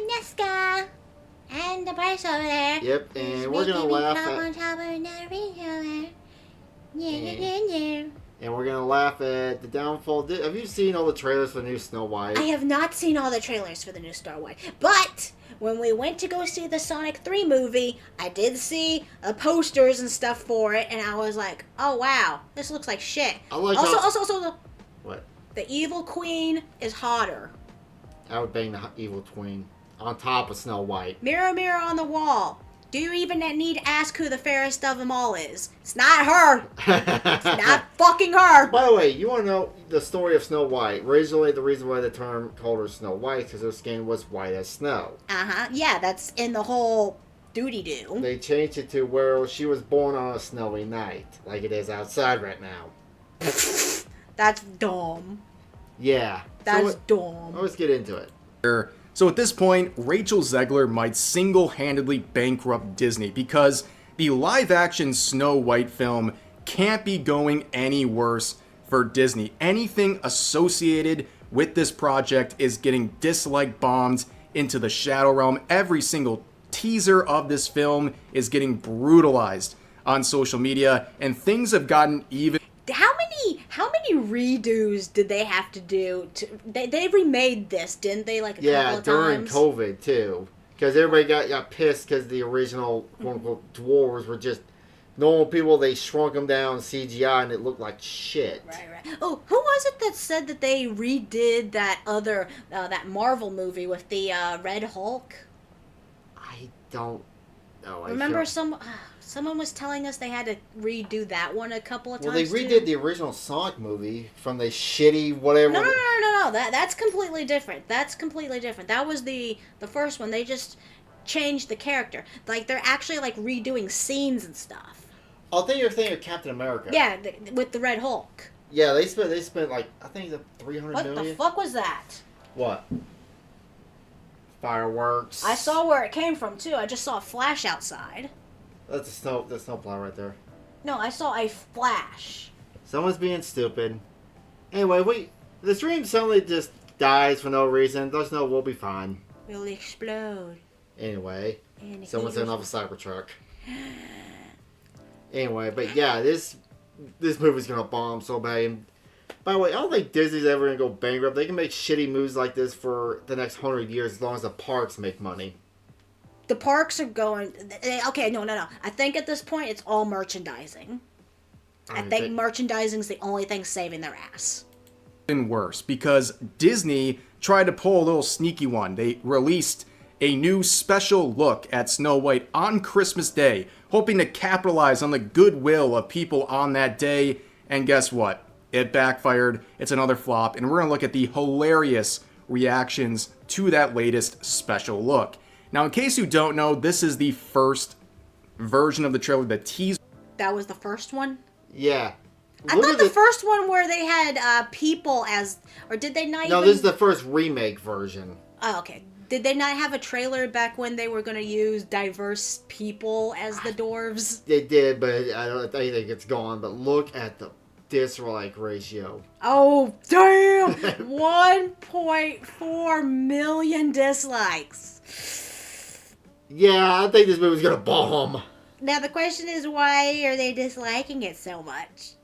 Nesca. And the price over there. Yep, and we're gonna laugh at. And we're gonna laugh at the downfall. Have you seen all the trailers for the new Snow White? I have not seen all the trailers for the new Star White, but when we went to go see the Sonic 3 movie, I did see posters and stuff for it, and I was like, oh wow, this looks like shit. Also, what? The Evil Queen is hotter. I would bang the Evil Queen on top of Snow White. Mirror, mirror on the wall. Do you even need to ask who the fairest of them all is? It's not her. It's not fucking her. By the way, you want to know the story of Snow White? Originally, the reason why the term called her Snow White is because her skin was white as snow. Yeah, that's in the whole doody-doo. They changed it to where she was born on a snowy night, like it is outside right now. That's dumb. Yeah. That's dumb. Let's get into it. So at this point, Rachel Zegler might single-handedly bankrupt Disney because the live-action Snow White film can't be going any worse for Disney. Anything associated with this project is getting dislike bombed into the Shadow Realm. Every single teaser of this film is getting brutalized on social media, and things have gotten even. How many redos did they have to do? They remade this, didn't they? Like a couple of during times? COVID too, because everybody got pissed because the original quote unquote dwarves were just normal people. They shrunk them down CGI and it looked like shit. Right. Oh, who was it that said that they redid that other that Marvel movie with the Red Hulk? I don't know. Remember someone was telling us they had to redo that one a couple of times. Well, they redid the original Sonic movie from the shitty whatever. No. That's completely different. That was the first one. They just changed the character. Like they're actually like redoing scenes and stuff. I think you're thinking of Captain America. Yeah, with the Red Hulk. Yeah, they spent like I think the 300 million. What the fuck was that? What? Fireworks. I saw where it came from too. I just saw a flash outside. That's the snowplow right there. No, I saw a flash. Someone's being stupid. Anyway, the stream suddenly just dies for no reason. There's no, we'll be fine. We'll explode. Anyway, someone's setting off a Cybertruck. Anyway, but yeah, this movie's gonna bomb so bad. And by the way, I don't think Disney's ever gonna go bankrupt. They can make shitty movies like this for the next 100 years as long as the parks make money. The parks are going... Okay, no. I think at this point, it's all merchandising. I think merchandising's the only thing saving their ass. Even worse, because Disney tried to pull a little sneaky one. They released a new special look at Snow White on Christmas Day, hoping to capitalize on the goodwill of people on that day. And guess what? It backfired. It's another flop. And we're going to look at the hilarious reactions to that latest special look. Now, in case you don't know, this is the first version of the trailer, the teaser. That was the first one? Yeah. I thought the first one where they had people as... Or did they not No, even... this is the first remake version. Oh, okay. Did they not have a trailer back when they were going to use diverse people as the dwarves? They did, but I think it's gone. But look at the dislike ratio. Oh, damn! 1.4 million dislikes. Yeah, I think this movie's gonna bomb. Now the question is, why are they disliking it so much?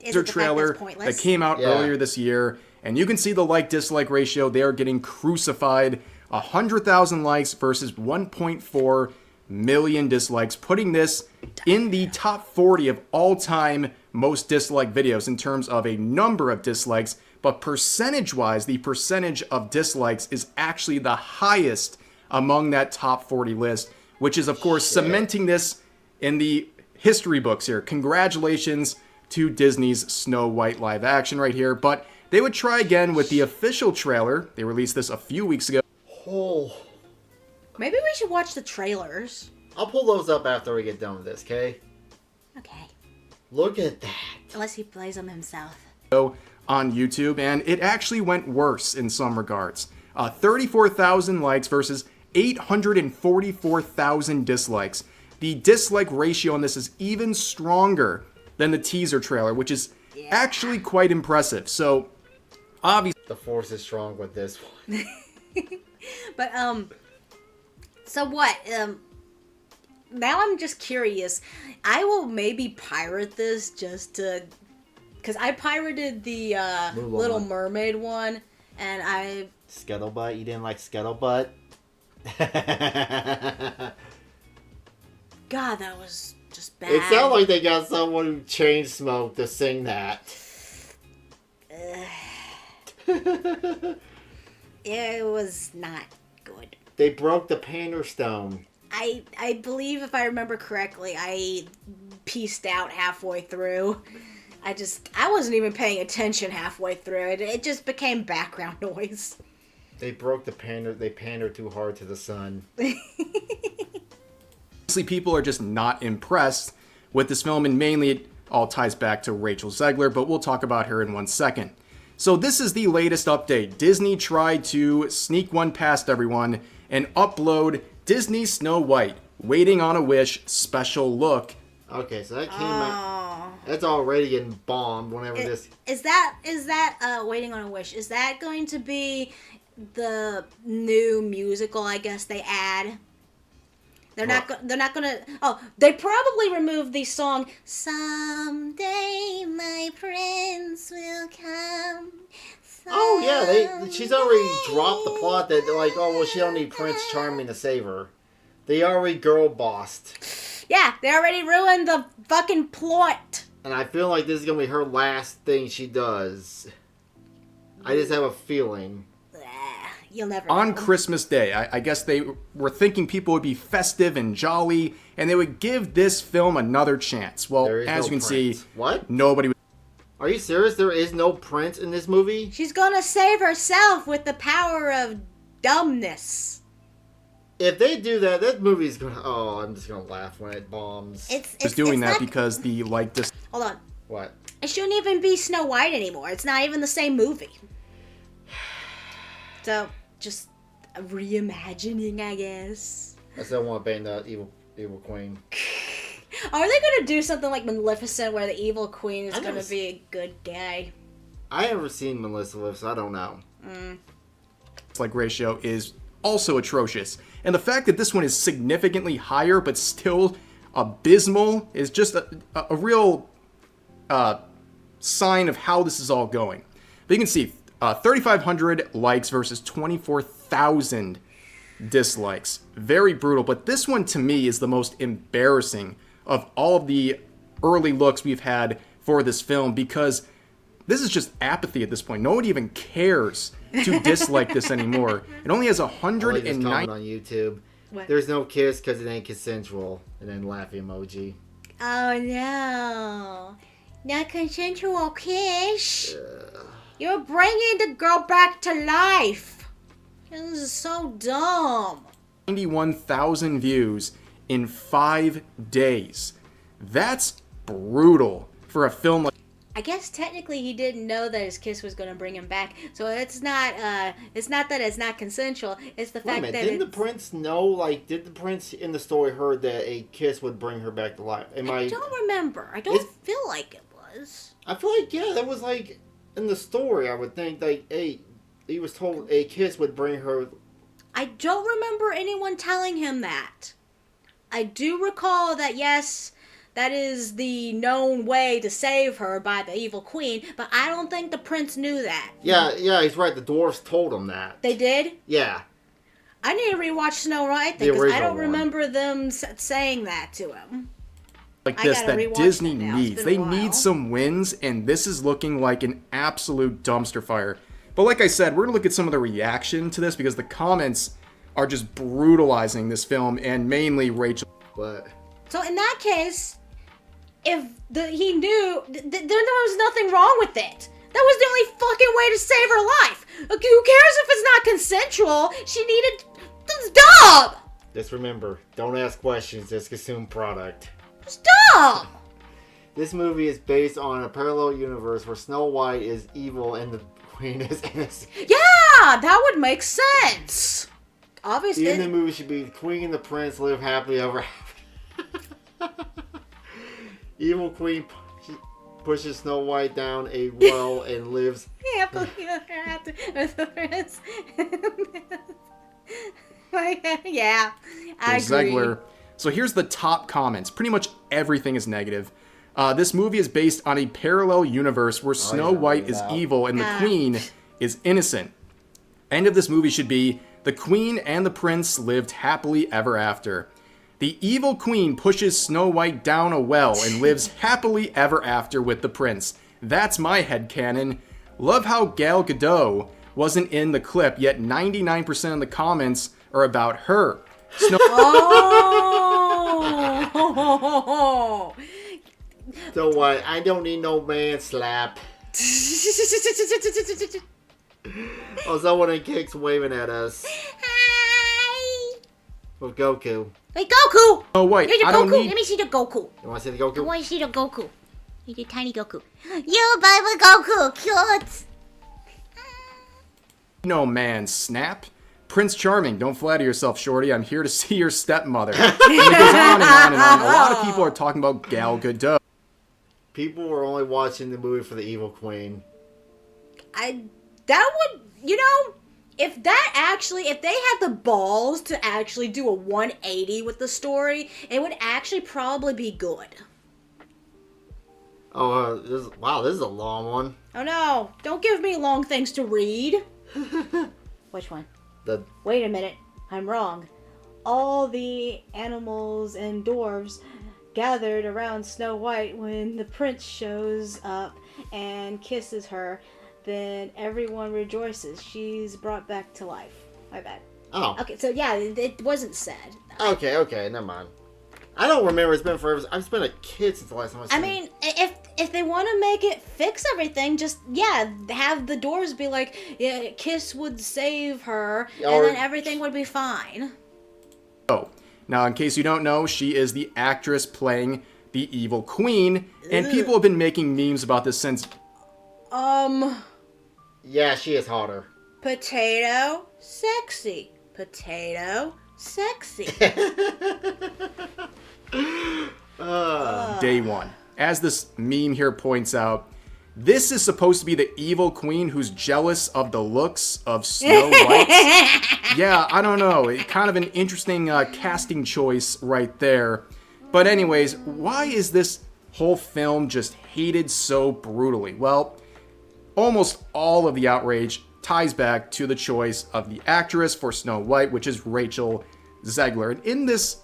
Is it the trailer that came out earlier this year, and you can see the like-dislike ratio. They are getting crucified. 100,000 likes versus 1.4 million dislikes, putting this in the top 40 of all-time most disliked videos in terms of a number of dislikes, but percentage-wise, the percentage of dislikes is actually the highest among that top 40 list, which is, of course, cementing this in the history books here. Congratulations to Disney's Snow White live action right here, but they would try again with the official trailer. They released this a few weeks ago. Oh. Maybe we should watch the trailers. I'll pull those up after we get done with this, okay? Okay. Look at that. Unless he plays them himself. On YouTube, and it actually went worse in some regards. 34,000 likes versus 844,000 dislikes. The dislike ratio on this is even stronger than the teaser trailer, which is actually quite impressive. So, obviously, the force is strong with this one. But So what? Now I'm just curious. I will maybe pirate this just to, because I pirated the Little Mermaid one, and I. Scuttlebutt? You didn't like Scuttlebutt? God, that was just bad. It sounded like they got someone who chain smoked to sing that. It was not good. They broke the Pander Stone. I believe, if I remember correctly, I pieced out halfway through. I wasn't even paying attention halfway through. It just became background noise. They broke the pander. They pandered too hard to the sun. Obviously, people are just not impressed with this film, and mainly it all ties back to Rachel Zegler, but we'll talk about her in 1 second. So this is the latest update. Disney tried to sneak one past everyone and upload Disney Snow White, Waiting on a Wish special look. Okay, so that came out. That's already getting bombed whenever this. Is that Waiting on a Wish? Is that going to be the new musical? I guess they add. They're not gonna. Oh, they probably removed the song. Someday my prince will come. Oh yeah, she's already dropped the plot that they're like, oh well, she don't need Prince Charming to save her. They already girl bossed. Yeah, they already ruined the fucking plot. And I feel like this is gonna be her last thing she does. I just have a feeling. You'll never on know. Christmas Day. I guess they were thinking people would be festive and jolly, and they would give this film another chance. Well, as you can see, what? Nobody was. Are you serious? There is no Prince in this movie? She's gonna save herself with the power of dumbness. If they do that, that movie's gonna. Oh, I'm just gonna laugh when it bombs. It's doing that because the Hold on. What? It shouldn't even be Snow White anymore. It's not even the same movie. So, just a reimagining, I guess. I still want to ban the evil queen. Are they gonna do something like Maleficent, where the evil queen is gonna be a good guy? I haven't seen Maleficent, so I don't know. Like ratio is also atrocious, and the fact that this one is significantly higher but still abysmal is just a real sign of how this is all going. But you can see 3,500 likes versus 24,000 dislikes. Very brutal, but this one to me is the most embarrassing of all of the early looks we've had for this film, because this is just apathy at this point. No one even cares to dislike this anymore. It only has 109 on YouTube. What? There's no kiss because it ain't consensual, and then laughing emoji. Oh no, not consensual kiss. You're bringing the girl back to life. This is so dumb. 91,000 views in 5 days. That's brutal for a film like. I guess technically he didn't know that his kiss was going to bring him back. So it's not that it's not consensual. It's the fact that didn't the prince know, like, did the prince in the story heard that a kiss would bring her back to life? I don't remember. I don't feel like it was. I feel like, yeah, that was like in the story, I would think, like, he was told a kiss would bring her. I don't remember anyone telling him that. I do recall that, yes, that is the known way to save her by the evil queen, but I don't think the prince knew that. Yeah, he's right. The dwarves told him that. They did? Yeah. I need to rewatch Snow White then, because I don't remember them saying that to him. Like this that Disney needs. They need some wins, and this is looking like an absolute dumpster fire. But like I said, we're going to look at some of the reaction to this, because the comments are just brutalizing this film, and mainly Rachel. What? So in that case, if he knew, there was nothing wrong with it. That was the only fucking way to save her life. Okay, who cares if it's not consensual? She needed... That's dumb! Just remember, don't ask questions, just consume product. It's dumb! This movie is based on a parallel universe where Snow White is evil and the queen is innocent. Yeah, that would make sense. Obviously. The end of the movie should be the queen and the prince live happily ever after. Evil queen pushes Snow White down a well and lives happily ever after with the prince. Yeah. I agree. Zegler. So here's the top comments. Pretty much everything is negative. This movie is based on a parallel universe where Snow White is evil and the Queen is innocent. End of this movie should be, the Queen and the Prince lived happily ever after. The evil Queen pushes Snow White down a well and lives happily ever after with the Prince. That's my headcanon. Love how Gal Gadot wasn't in the clip, yet 99% of the comments are about her. Oh! So what? I don't need no man slap. Oh, someone in Kicks waving at us. Hi! With Goku. Hey, Goku! Oh, wait, Here's your I Goku. don't need... Let me see the Goku. You want to see the I Goku? want to see the Goku. Here's your tiny Goku. You, baby Goku, cute! No man, snap. Prince Charming, don't flatter yourself, Shorty. I'm here to see your stepmother. And it goes on and on and on. A lot of people are talking about Gal Gadot. People were only watching the movie for the evil queen. That would, you know, if they had the balls to actually do a 180 with the story, it would actually probably be good. Oh, this is a long one. Oh no, don't give me long things to read. Which one? Wait a minute, I'm wrong. All the animals and dwarves gathered around Snow White when the prince shows up and kisses her. Then everyone rejoices. She's brought back to life. My bad. Oh. Okay, so yeah, it wasn't said. Okay, never mind. I don't remember. It's been forever. I've been a kid since the last time I seen it. I mean, if they want to make it fix everything, just have the doors be like, yeah, kiss would save her, and then everything would be fine. Oh, now in case you don't know, she is the actress playing the evil queen, and people have been making memes about this since. Yeah, she is hotter. Potato, sexy. Potato, sexy. Day one. As this meme here points out, this is supposed to be the evil queen who's jealous of the looks of Snow White. Yeah, I don't know. Kind of an interesting casting choice right there. But anyways, why is this whole film just hated so brutally? Well, almost all of the outrage ties back to the choice of the actress for Snow White, which is Rachel Zegler. And in this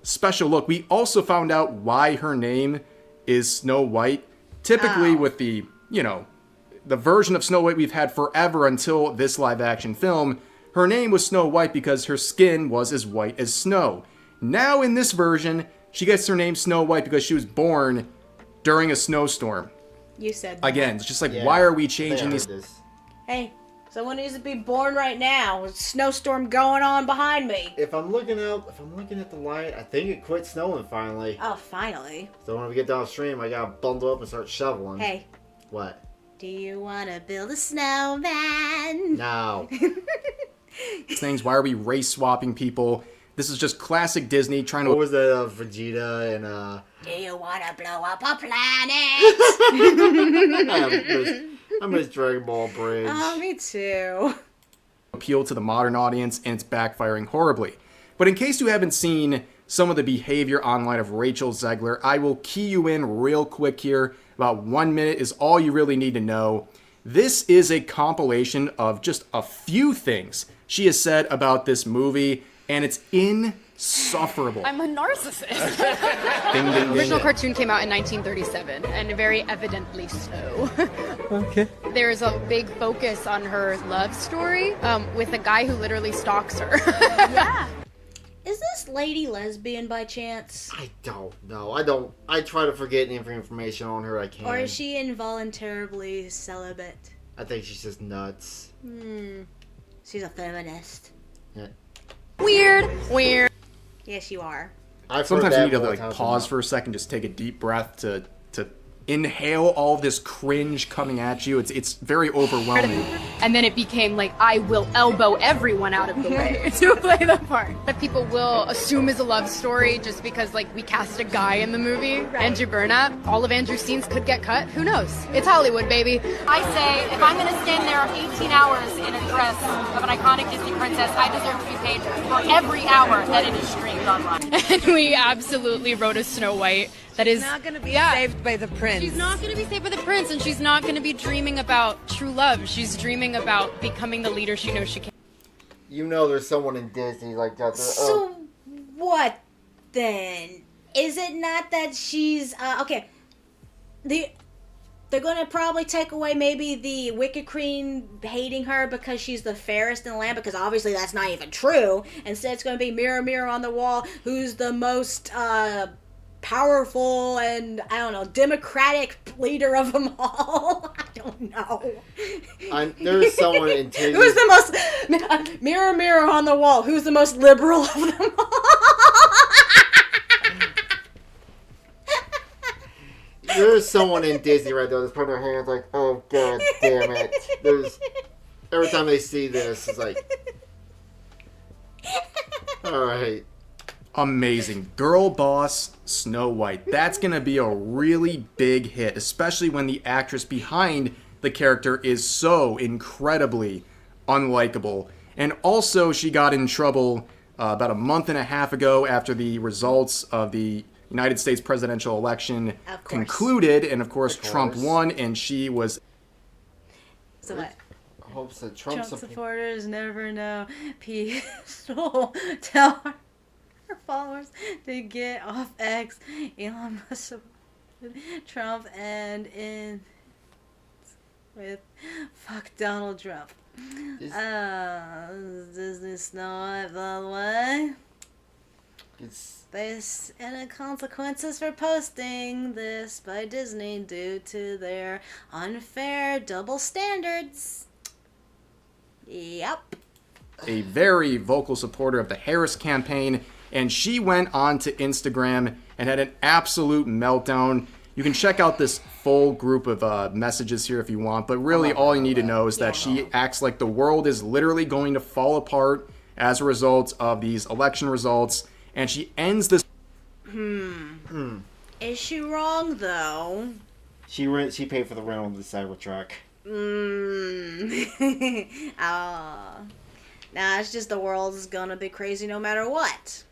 special look, we also found out why her name is Snow White. Typically with the, the version of Snow White we've had forever until this live action film, her name was Snow White because her skin was as white as snow. Now in this version, she gets her name Snow White because she was born during a snowstorm. You said that. Again, it's just like, why are we changing these? Hey, someone needs to be born right now. There's a snowstorm going on behind me. If I'm looking at the light, I think it quit snowing finally. Oh, finally. So when we get downstream, I gotta bundle up and start shoveling. Hey. What? Do you want to build a snowman? No. Things. Why are we race swapping people? This is just classic Disney trying to. What was that? Vegeta and Do you want to blow up a planet? I miss Dragon Ball Bridge. Oh, me too. Appeal to the modern audience, and it's backfiring horribly. But in case you haven't seen some of the behavior online of Rachel Zegler, I will key you in real quick here. About 1 minute is all you really need to know. This is a compilation of just a few things she has said about this movie, and it's insufferable. I'm a narcissist. Ding, ding, ding. The original cartoon came out in 1937, and very evidently so. Okay. There's a big focus on her love story with a guy who literally stalks her. Yeah. Is this lady lesbian by chance? I don't know. I try to forget any information on her I can. Or is she involuntarily celibate? I think she's just nuts. She's a feminist. Yeah. Weird. Yes, you are. I've Sometimes heard you need to that more like times pause than for a second, just take a deep breath to inhale all this cringe coming at you. It's very overwhelming. And then it became like, I will elbow everyone out of the way to play the part. That people will assume is a love story just because, like, we cast a guy in the movie, Andrew Burnap. All of Andrew's scenes could get cut. Who knows? It's Hollywood, baby. I say, if I'm going to stand there 18 hours in a dress of an iconic Disney princess, I deserve to be paid for every hour that it is streamed online. And we absolutely wrote a Snow White that is not going to be saved by the prince. She's not going to be saved by the prince, and she's not going to be dreaming about true love. She's dreaming about becoming the leader she knows she can. You know there's someone in Disney like that. So what then? Is it not that she's okay? They're going to probably take away maybe the Wicked Queen hating her because she's the fairest in the land, because obviously that's not even true. Instead, it's going to be mirror, mirror on the wall, who's the most powerful and, I don't know, democratic leader of them all. I don't know. There's someone in Disney. Who's the most mirror, mirror on the wall? Who's the most liberal of them all? There's someone in Disney right there that's putting their hands like, oh god damn it. Every time they see this, it's like, alright. Amazing. Girl boss Snow White. That's going to be a really big hit, especially when the actress behind the character is so incredibly unlikable. And also, she got in trouble about a month and a half ago after the results of the United States presidential election concluded, and of course Trump won, and she was... So what? Hopes that Trump supporters never know. Peaceful. Tell her followers to get off X. Elon Musk supported Trump and in with fuck Donald Trump. Disney Snow White, by the way. Face any consequences for posting this by Disney due to their unfair double standards. Yep. A very vocal supporter of the Harris campaign, and she went on to Instagram and had an absolute meltdown. You can check out this full group of messages here if you want, but really all you need to know is that she acts like the world is literally going to fall apart as a result of these election results. And she ends this... Is she wrong, though? She paid for the rental of the Cybertruck. Nah, it's just the world is gonna be crazy no matter what.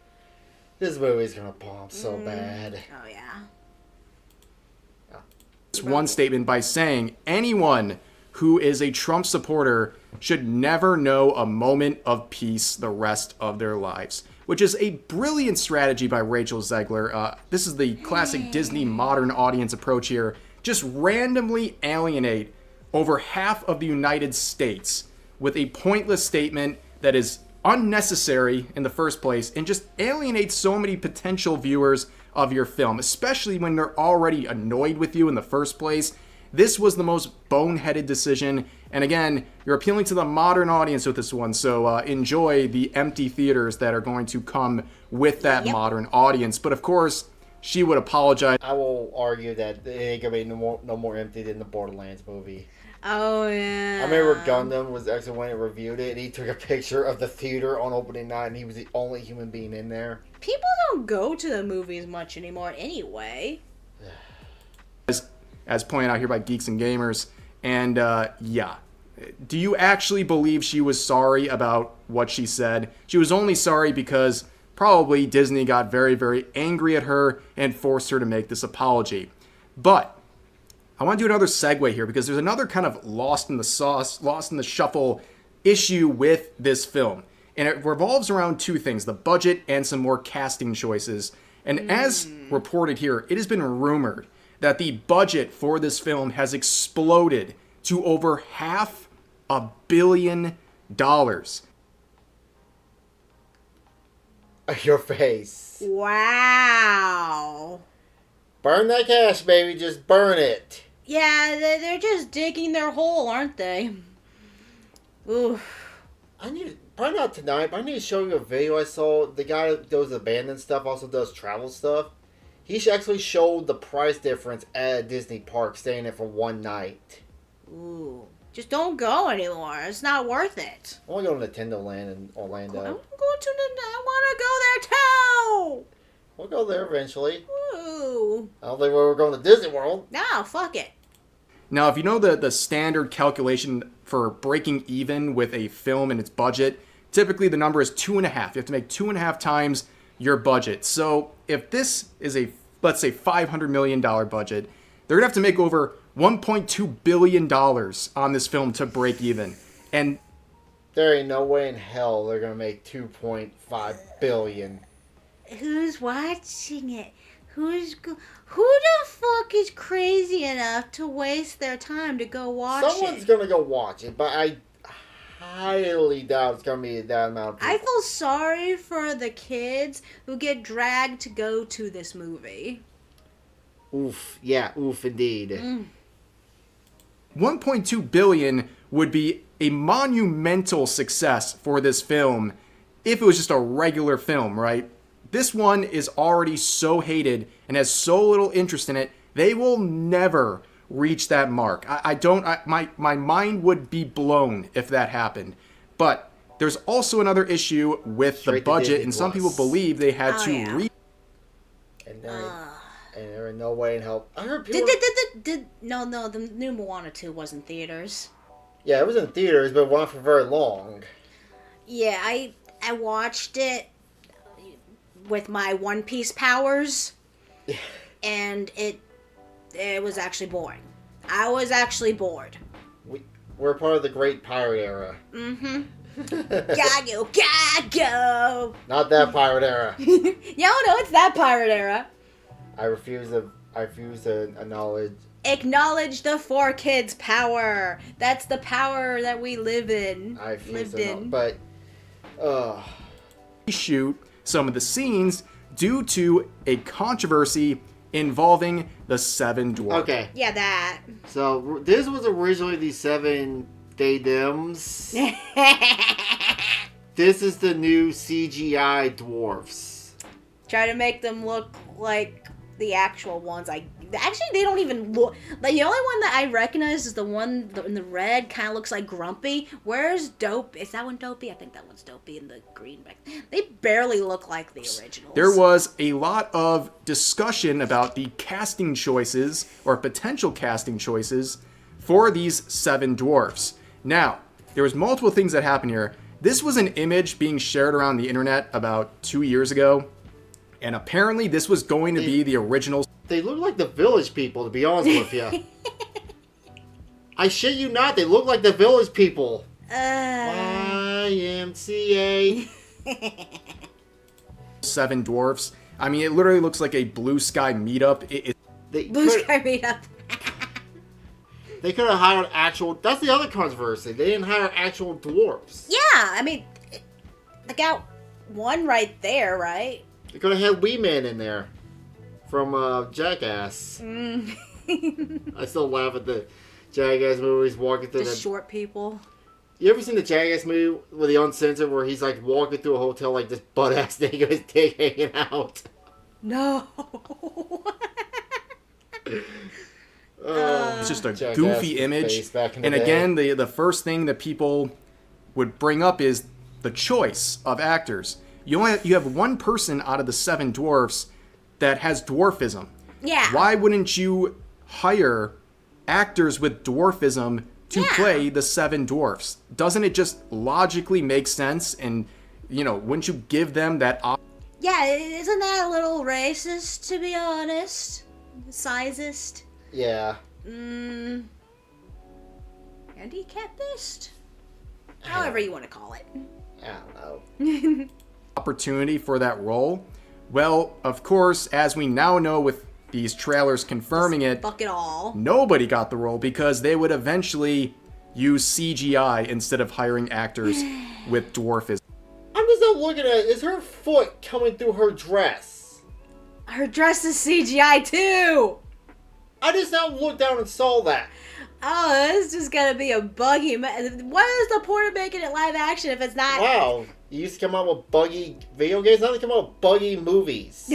This movie's gonna bomb so bad. Oh, yeah. one statement by saying anyone who is a Trump supporter should never know a moment of peace the rest of their lives, which is a brilliant strategy by Rachel Zegler. This is the classic Disney modern audience approach here. Just randomly alienate over half of the United States with a pointless statement that is unnecessary in the first place and just alienate so many potential viewers of your film, especially when they're already annoyed with you in the first place. This was the most boneheaded decision, and again, you're appealing to the modern audience with this one, so enjoy the empty theaters that are going to come with that modern audience. But of course, she would apologize. I will argue that it ain't gonna be no more empty than the Borderlands movie. Oh, yeah. I remember Gundam was actually when it reviewed it, and he took a picture of the theater on opening night, and he was the only human being in there. People don't go to the movies much anymore anyway. As pointed out here by Geeks and Gamers. And yeah, do you actually believe she was sorry about what she said? She was only sorry because probably Disney got very, very angry at her and forced her to make this apology. But I want to do another segue here because there's another kind of lost in the sauce, lost in the shuffle issue with this film. And it revolves around two things, the budget and some more casting choices. And as reported here, it has been rumored that the budget for this film has exploded to over $500 million. Your face. Wow. Burn that cash, baby. Just burn it. Yeah, they're just digging their hole, aren't they? Oof. Probably not tonight, but I need to show you a video I saw. The guy that does abandoned stuff also does travel stuff. He actually showed the price difference at a Disney park, staying there for one night. Ooh. Just don't go anymore. It's not worth it. I want to go to Nintendo Land in Orlando. I want to go there too. We'll go there eventually. Ooh. I don't think we're going to Disney World. No, fuck it. Now, if you know the standard calculation for breaking even with a film and its budget, typically the number is 2.5. You have to make 2.5 times your budget. So if this is a, let's say, $500 million budget, they're going to have to make over $1.2 billion on this film to break even. And there ain't no way in hell they're going to make $2.5 billion. Who's watching it? Who the fuck is crazy enough to waste their time to go watch Someone's it? going to go watch it, but I highly doubt it's going to be that amount of people. I feel sorry for the kids who get dragged to go to this movie. Oof. Yeah, oof indeed. 1.2 billion would be a monumental success for this film if it was just a regular film, right? This one is already so hated and has so little interest in it, they will never reach that mark. My mind would be blown if that happened. But there's also another issue with the budget, and some people believe they had to And there ain't no way in hell. I heard people. No, the new Moana 2 was in theaters. Yeah, it was in theaters, but it went for very long. Yeah, I watched it with my One Piece powers, and it was actually boring. I was actually bored. We're part of the Great Pirate Era. Mm-hmm. Gago. Not that pirate era. No, it's that pirate era. I refuse to acknowledge. Acknowledge the 4Kids power. That's the power that we live in. I refuse to know, but shoot some of the scenes due to a controversy involving the Seven Dwarfs. Okay. Yeah, that. So this was originally the Seven Daydims. This is the new CGI dwarfs. Try to make them look like the actual ones. Actually, they don't even look. Like, the only one that I recognize is the one in the red. Kind of looks like Grumpy. Where's Dope? Is that one Dopey? I think that one's Dopey in the green back. They barely look like the originals. There was a lot of discussion about the casting choices or potential casting choices for these Seven Dwarfs. Now, there was multiple things that happened here. This was an image being shared around the internet about 2 years ago. And apparently this was going to be the original. They look like the Village People, to be honest with you. I shit you not, they look like the Village People. YMCA. Seven Dwarfs. I mean, it literally looks like a Blue Sky meetup. Blue Sky meetup. They could have hired actual. That's the other controversy. They didn't hire actual dwarves. Yeah, I mean, I got one right there, right? They could have had Wee Man in there from Jackass. I still laugh at the Jackass movies walking through the short people. You ever seen the Jackass movie with the uncensored where he's like walking through a hotel like this butt ass naked with his dick hanging out? No. It's just a goofy image. And again, the first thing that people would bring up is the choice of actors. You have one person out of the Seven Dwarfs that has dwarfism. Yeah. Why wouldn't you hire actors with dwarfism to play the Seven Dwarfs? Doesn't it just logically make sense? And, wouldn't you give them that option? Yeah, isn't that a little racist, to be honest? Sizist? Yeah. Handicapist? However you want to call it. I don't know. Opportunity for that role? Well, of course, as we now know with these trailers confirming it, fuck it all. Nobody got the role because they would eventually use CGI instead of hiring actors with dwarfism. I'm just not looking at it. Is her foot coming through her dress? Her dress is CGI too! I just now looked down and saw that. Oh, this is just gonna be a buggy. What is the point of making it live action if it's not? Wow, you used to come out with buggy video games. Now they come out with buggy movies.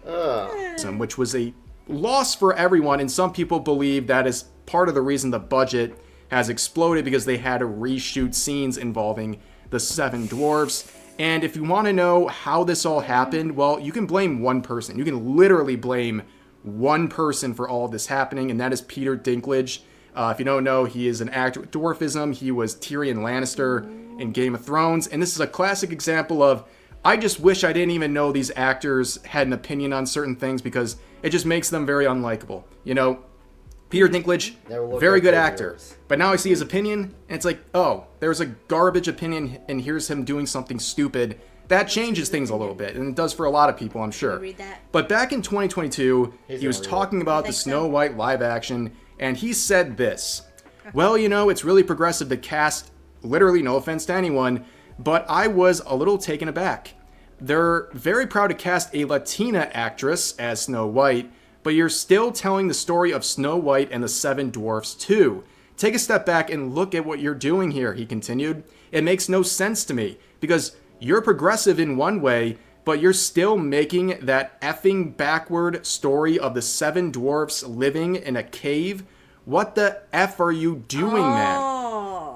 which was a loss for everyone, and some people believe that is part of the reason the budget has exploded, because they had to reshoot scenes involving the Seven Dwarfs. And if you want to know how this all happened, well, you can blame one person. You can literally blame one person for all of this happening, and that is Peter Dinklage. If you don't know, he is an actor with dwarfism. He was Tyrion Lannister in Game of Thrones, and this is a classic example of, I just wish I didn't even know these actors had an opinion on certain things, because it just makes them very unlikable. You know, Peter Dinklage, very good actor, but now I see his opinion, and it's like, oh, there's a garbage opinion, and here's him doing something stupid. That changes things a little bit, and it does for a lot of people, I'm sure. Read that? But back in 2022, he was talking about the Snow White live action, and he said this. Well, you know, it's really progressive to cast, literally, no offense to anyone, but I was a little taken aback. They're very proud to cast a Latina actress as Snow White, but you're still telling the story of Snow White and the Seven Dwarfs too. Take a step back and look at what you're doing here, he continued. It makes no sense to me, because you're progressive in one way, but you're still making that effing backward story of the Seven Dwarfs living in a cave. What the F are you doing, man?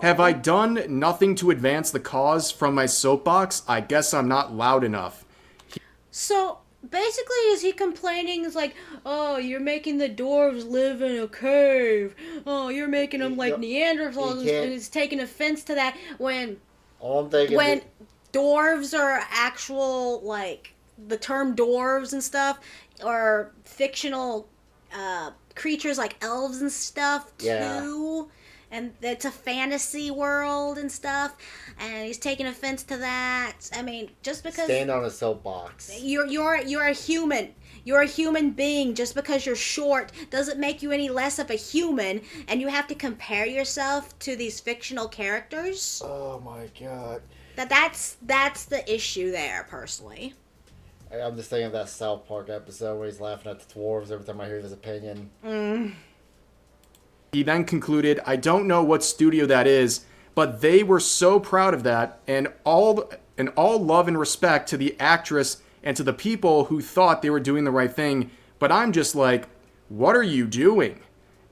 Have I done nothing to advance the cause from my soapbox? I guess I'm not loud enough. So, basically, is he complaining? It's like, oh, you're making the dwarves live in a cave. Oh, you're making them like Neanderthals. And he's taking offense to that when dwarves are actual, like, the term dwarves and stuff, or fictional creatures like elves and stuff, too. Yeah. And it's a fantasy world and stuff, and he's taking offense to that. I mean, just because stand on a soapbox. You're a human. You're a human being. Just because you're short doesn't make you any less of a human, and you have to compare yourself to these fictional characters. Oh my god. That's the issue there, personally. I'm just thinking of that South Park episode where he's laughing at the dwarves every time I hear his opinion. He then concluded, I don't know what studio that is, but they were so proud of that, and all love and respect to the actress and to the people who thought they were doing the right thing. But I'm just like, what are you doing?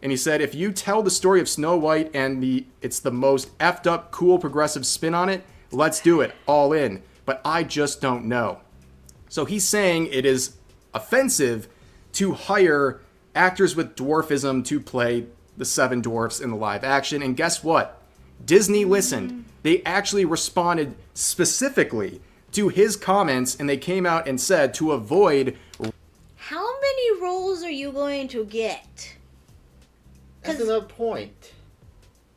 And he said, if you tell the story of Snow White and it's the most effed up, cool, progressive spin on it, let's do it, all in. But I just don't know. So he's saying it is offensive to hire actors with dwarfism to play the Seven Dwarfs in the live action. And guess what? Disney listened. They actually responded specifically to his comments, and they came out and said to avoid... How many roles are you going to get? That's another point.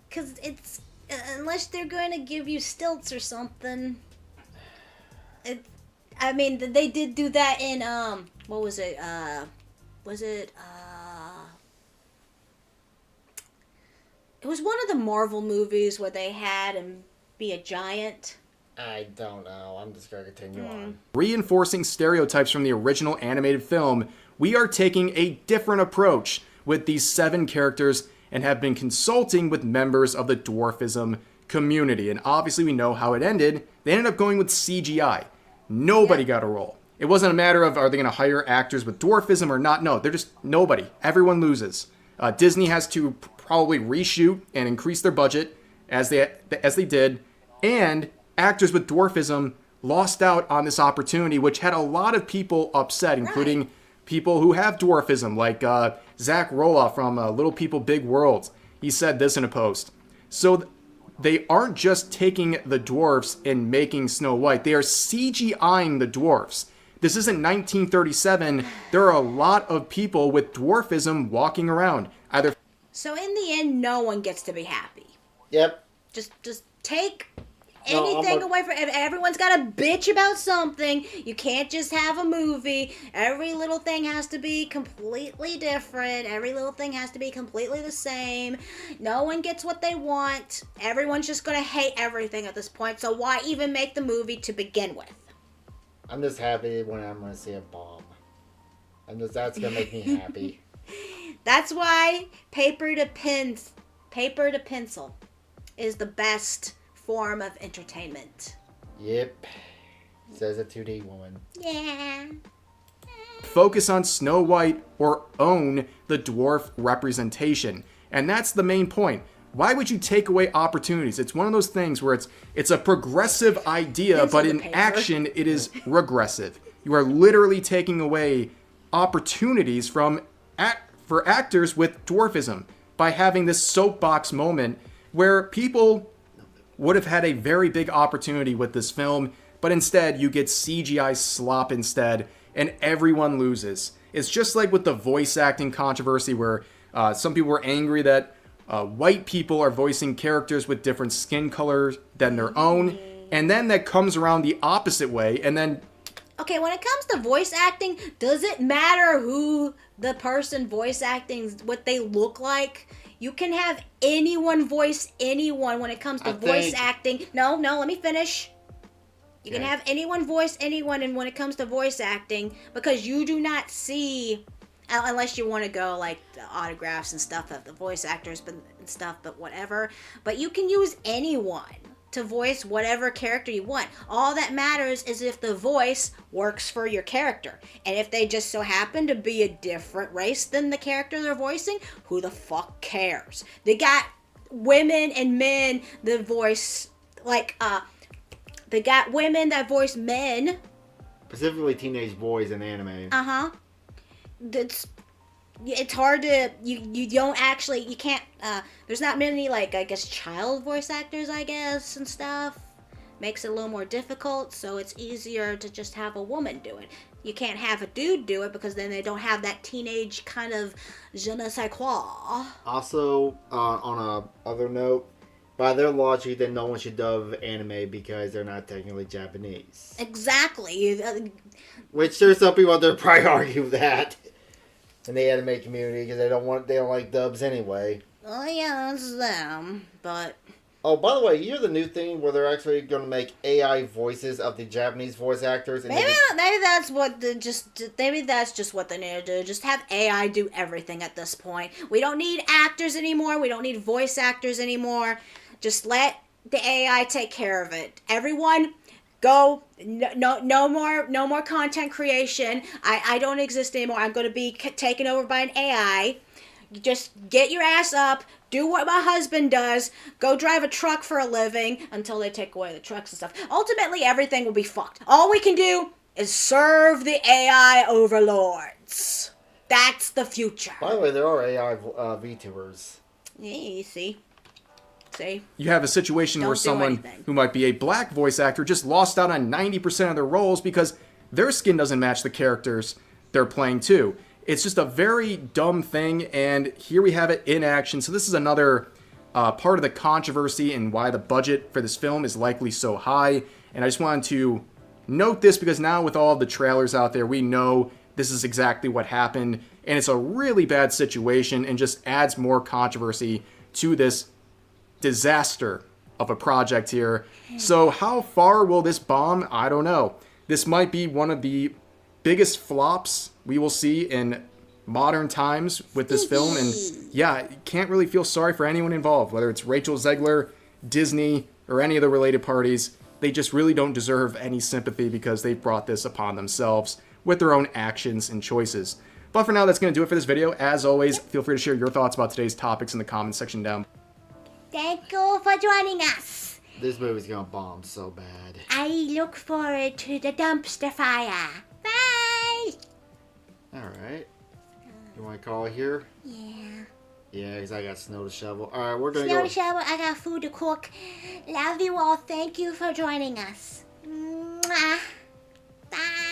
Because it's... unless they're going to give you stilts or something. I mean, they did do that in, what was it? It was one of the Marvel movies where they had him be a giant. I don't know. I'm just going to continue on. Reinforcing stereotypes from the original animated film, we are taking a different approach with these 7 characters and have been consulting with members of the dwarfism community. And obviously we know how it ended. They ended up going with CGI. Nobody got a role. It wasn't a matter of, are they going to hire actors with dwarfism or not? No, they're just nobody. Everyone loses. Disney has to probably reshoot and increase their budget as they did, and actors with dwarfism lost out on this opportunity, which had a lot of people upset, including people who have dwarfism, like Zach Roloff from Little People Big Worlds. He said this in a post. So they aren't just taking the dwarfs and making Snow White, they are CGIing the dwarfs. This isn't 1937. There are a lot of people with dwarfism walking around. So in the end, no one gets to be happy. Yep. Just take anything away from... Everyone's got to bitch about something. You can't just have a movie. Every little thing has to be completely different. Every little thing has to be completely the same. No one gets what they want. Everyone's just going to hate everything at this point. So why even make the movie to begin with? I'm just happy when I'm going to see a bomb. That's going to make me happy. That's why paper to pencil is the best form of entertainment. Yep. Says a 2D woman. Yeah. focus on Snow White or own the dwarf representation. And that's the main point. Why would you take away opportunities? It's one of those things where it's a progressive idea, but in action it is regressive. You are literally taking away opportunities for actors with dwarfism by having this soapbox moment where people would have had a very big opportunity with this film, but instead you get CGI slop instead, and everyone loses. It's just like with the voice acting controversy where some people were angry that white people are voicing characters with different skin colors than their own, and then that comes around the opposite way, and then... Okay, when it comes to voice acting, does it matter who the person voice acting, what they look like? You can have anyone voice anyone when it comes to voice acting. No, let me finish. You can have anyone voice anyone and when it comes to voice acting, because you do not see... Unless you want to go like the autographs and stuff of the voice actors and stuff, but whatever. But you can use anyone to voice whatever character you want. All that matters is if the voice works for your character. And if they just so happen to be a different race than the character they're voicing, who the fuck cares? They got women and men that voice, like, they got women that voice men. Specifically teenage boys in anime. Uh-huh. It's hard to you don't actually you can't there's not many like I guess child voice actors I guess and stuff. Makes it a little more difficult, so it's easier to just have a woman do it. You can't have a dude do it because then they don't have that teenage kind of je ne sais quoi. Also, on a other note, by their logic, then no one should dub anime because they're not technically Japanese. Exactly. Which there's some people out there probably argue that in the anime community because they don't like dubs anyway. Oh yeah, that's them. But oh, by the way, you hear the new thing where they're actually going to make AI voices of the Japanese voice actors. And maybe that's just what they need to do. Just have AI do everything at this point. We don't need actors anymore. We don't need voice actors anymore. Just let the AI take care of it. Everyone, go. No more content creation. I don't exist anymore. I'm going to be taken over by an AI. Just get your ass up. Do what my husband does. Go drive a truck for a living until they take away the trucks and stuff. Ultimately, everything will be fucked. All we can do is serve the AI overlords. That's the future. By the way, there are AI VTubers. Yeah, you see. You have a situation where someone who might be a black voice actor just lost out on 90% of their roles because their skin doesn't match the characters they're playing too. It's just a very dumb thing, and here we have it in action. So this is another part of the controversy and why the budget for this film is likely so high. And I just wanted to note this because now with all of the trailers out there, we know this is exactly what happened. And it's a really bad situation and just adds more controversy to this disaster of a project here. So how far will this bomb? I don't know. This might be one of the biggest flops we will see in modern times with this film. And yeah, you can't really feel sorry for anyone involved, whether it's Rachel Zegler, Disney, or any of the related parties. They just really don't deserve any sympathy because they brought this upon themselves with their own actions and choices. But for now, that's going to do it for this video. As always, feel free to share your thoughts about today's topics in the comments section down. Thank you for joining us. This movie's gonna bomb so bad. I look forward to the dumpster fire. Bye! Alright. You wanna call it here? Yeah. Yeah, because I got snow to shovel. Alright, we're gonna Snow to shovel, I got food to cook. Love you all. Thank you for joining us. Mwah. Bye!